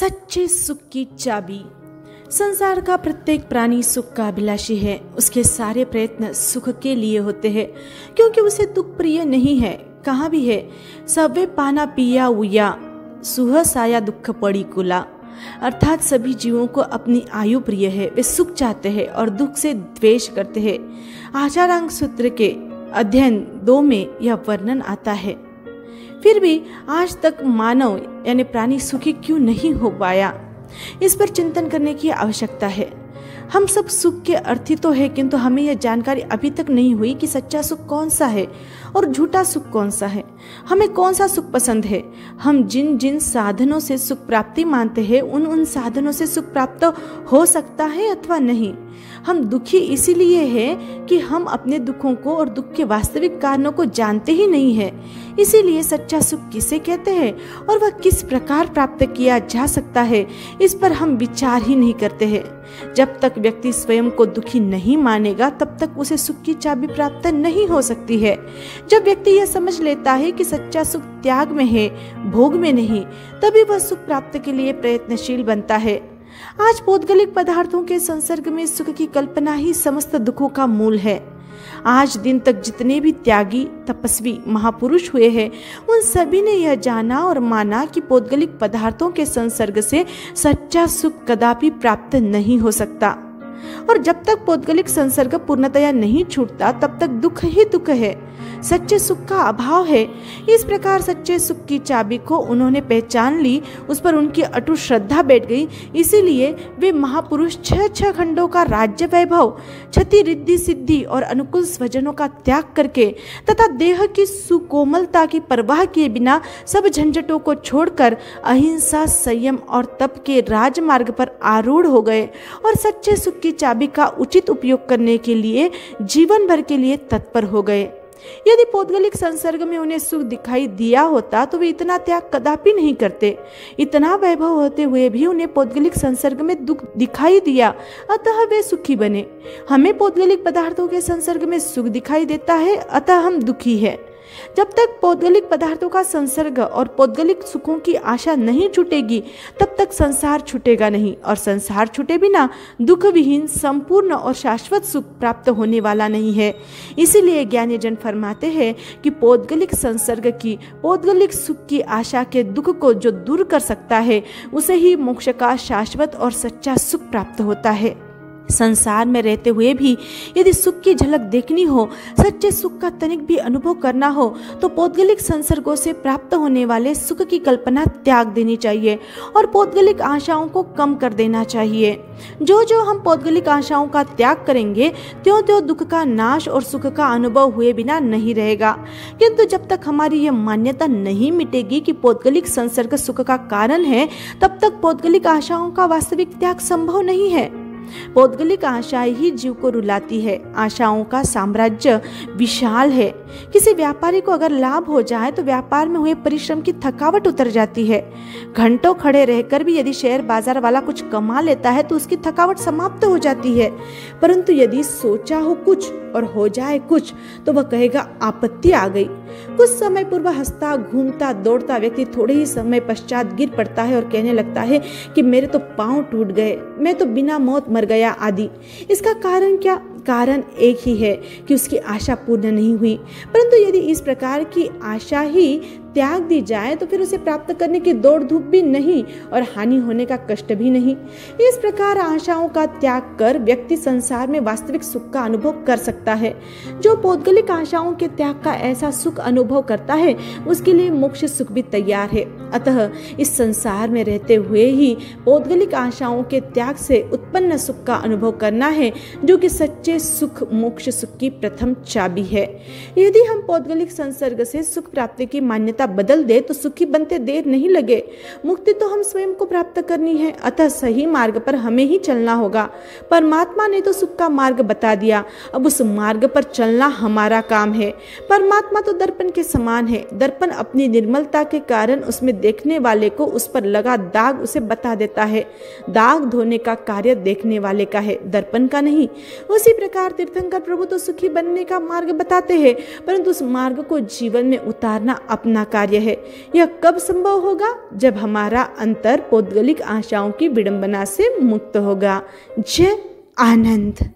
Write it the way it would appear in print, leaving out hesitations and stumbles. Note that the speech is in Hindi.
सच्चे सुख की चाबी। संसार का प्रत्येक प्राणी सुख का अभिलाषी है। उसके सारे प्रयत्न सुख के लिए होते हैं, क्योंकि उसे दुख प्रिय नहीं है। कहाँ भी है सवे पाना पिया उया सुह साया दुख पड़ी कुला। अर्थात सभी जीवों को अपनी आयु प्रिय है। वे सुख चाहते हैं और दुख से द्वेष करते हैं। आचारांग सूत्र के अध्ययन 2 में यह वर्णन आता है। फिर भी आज तक मानव यानी प्राणी सुखी क्यों नहीं हो पाया, इस पर चिंतन करने की आवश्यकता है। हम सब सुख के अर्थी तो है, किंतु हमें यह जानकारी अभी तक नहीं हुई कि सच्चा सुख कौन सा है और झूठा सुख कौन सा है। हमें कौन सा सुख पसंद है। हम जिन जिन साधनों से सुख प्राप्ति मानते हैं, उन साधनों से सुख प्राप्त हो सकता है अथवा नहीं। हम दुखी इसीलिए हैं कि हम अपने दुखों को और दुख के वास्तविक कारणों को जानते ही नहीं है। इसीलिए सच्चा सुख किसे कहते हैं और वह किस प्रकार प्राप्त किया जा सकता है, इस पर हम विचार ही नहीं करते हैं। जब तक व्यक्ति स्वयं को दुखी नहीं मानेगा, तब तक उसे सुख की चाबी प्राप्त नहीं हो सकती है। जब व्यक्ति यह समझ लेता है कि सच्चा सुख त्याग में है, भोग में नहीं, तभी वह सुख प्राप्त के लिए प्रयत्नशील बनता है। आज पौद्गलिक पदार्थों के संसर्ग में सुख की कल्पना ही समस्त दुखों का मूल है। आज दिन तक जितने भी त्यागी, तपस्वी, महापुरुष हुए हैं, उन सभी ने यह जाना और माना कि पौद्गलिक पदार्थों के संसर्ग से सच्चा सुख कदापि प्राप्त नहीं हो सकता। और जब तक पौद्गलिक संसर्ग पूर्णतया नहीं छूटता, तब तक दुख ही दुख है, सच्चे सुख का अभाव है। इस प्रकार सच्चे सुख की चाबी को उन्होंने पहचान ली, उस पर उनकी अटूट श्रद्धा बैठ गई। इसीलिए वे महापुरुष 6 खंडों का राज्य वैभव, क्षति रिद्धि सिद्धि और अनुकूल स्वजनों का त्याग करके तथा देह की सुकोमलता की परवाह किए बिना सब झंझटों को छोड़कर अहिंसा, संयम और तप के राजमार्ग पर आरूढ़ हो गए और सच्चे सुख की चाबी का उचित उपयोग करने के लिए जीवन भर के लिए तत्पर हो गए। यदि पौद्गलिक संसर्ग में उन्हें सुख दिखाई दिया होता तो वे इतना त्याग कदापि नहीं करते। इतना वैभव होते हुए भी उन्हें पौद्गलिक संसर्ग में दुख दिखाई दिया, अतः वे सुखी बने। हमें पौद्गलिक पदार्थों के संसर्ग में सुख दिखाई देता है, अतः हम दुखी हैं। जब तक पौद्गलिक पदार्थों का संसर्ग और पौद्गलिक सुखों की आशा नहीं छूटेगी, तब तक संसार छूटेगा नहीं, और संसार छूटे बिना दुख विहीन संपूर्ण और शाश्वत सुख प्राप्त होने वाला नहीं है। इसीलिए ज्ञानी जन फरमाते हैं कि पौद्गलिक संसर्ग की, पौद्गलिक सुख की आशा के दुख को जो दूर कर सकता है, उसे ही मोक्ष का शाश्वत और सच्चा सुख प्राप्त होता है। संसार में रहते हुए भी यदि सुख की झलक देखनी हो, सच्चे सुख का तनिक भी अनुभव करना हो, तो पौद्गलिक संसर्गों से प्राप्त होने वाले सुख की कल्पना त्याग देनी चाहिए और पौद्गलिक आशाओं को कम कर देना चाहिए। जो जो हम पौद्गलिक आशाओं का त्याग करेंगे, त्यों त्यों दुख का नाश और सुख का अनुभव हुए बिना नहीं रहेगा। किंतु जब तक हमारी यह मान्यता नहीं मिटेगी कि पौद्गलिक संसर्ग सुख का कारण है, तब तक पौद्गलिक आशाओं का वास्तविक त्याग संभव नहीं है। पौद्गलिक आशाएं ही जीव को रुलाती है। आशाओं का साम्राज्य विशाल है। किसी व्यापारी को अगर लाभ हो जाए तो व्यापार में हुए परिश्रम की थकावट उतर जाती है। घंटों खड़े रहकर भी यदि शेयर बाजार वाला कुछ कमा लेता है तो उसकी थकावट समाप्त हो जाती है। परंतु यदि सोचा हो कुछ और हो जाए कुछ, तो वह कहेगा आपत्ति आ गई। कुछ समय पूर्व हंसता, घूमता, दौड़ता व्यक्ति थोड़े ही समय पश्चात गिर पड़ता है और कहने लगता है कि मेरे तो पांव टूट गए, मैं तो बिना मौत मर गया आदि। इसका कारण क्या? कारण एक ही है कि उसकी आशा पूर्ण नहीं हुई। परंतु यदि इस प्रकार की आशा ही त्याग दी जाए तो फिर उसे प्राप्त करने की दौड़ धूप भी नहीं और हानि होने का कष्ट भी नहीं। इस प्रकार आशाओं का त्याग कर व्यक्ति संसार में वास्तविक सुख का अनुभव कर सकता है। जो पौद्गलिक आशाओं के त्याग का ऐसा सुख अनुभव करता है, उसके लिए मोक्ष सुख भी तैयार है। अतः इस संसार में रहते हुए ही पौद्गलिक आशाओं के त्याग से उत्पन्न सुख का अनुभव करना है, जो कि सच्चे सुख, मोक्ष सुख की प्रथम चाबी है। यदि हम पौद्गलिक संसर्ग से सुख प्राप्ति की मान्यता बदल दे तो सुखी बनते देर नहीं लगे। मुक्ति तो हम स्वयं को प्राप्त करनी है, अतः सही मार्ग पर हमें ही चलना होगा। परमात्मा ने तो सुख का मार्ग बता दिया, अब उस मार्ग पर चलना हमारा काम है। परमात्मा तो दर्पण के समान है। दर्पण अपनी निर्मलता के कारण उसमें देखने वाले को उस पर लगा दाग उसे बता देता है। दाग धोने का कार्य देखने वाले का है, दर्पण का नहीं। उसी प्रकार तीर्थंकर प्रभु तो सुखी बनने का मार्ग बताते हैं, परंतु उस मार्ग को जीवन में उतारना अपना कार्य है। यह कब संभव होगा? जब हमारा अंतर पौद्गलिक आशाओं की विडंबना से मुक्त होगा। जय आनंद।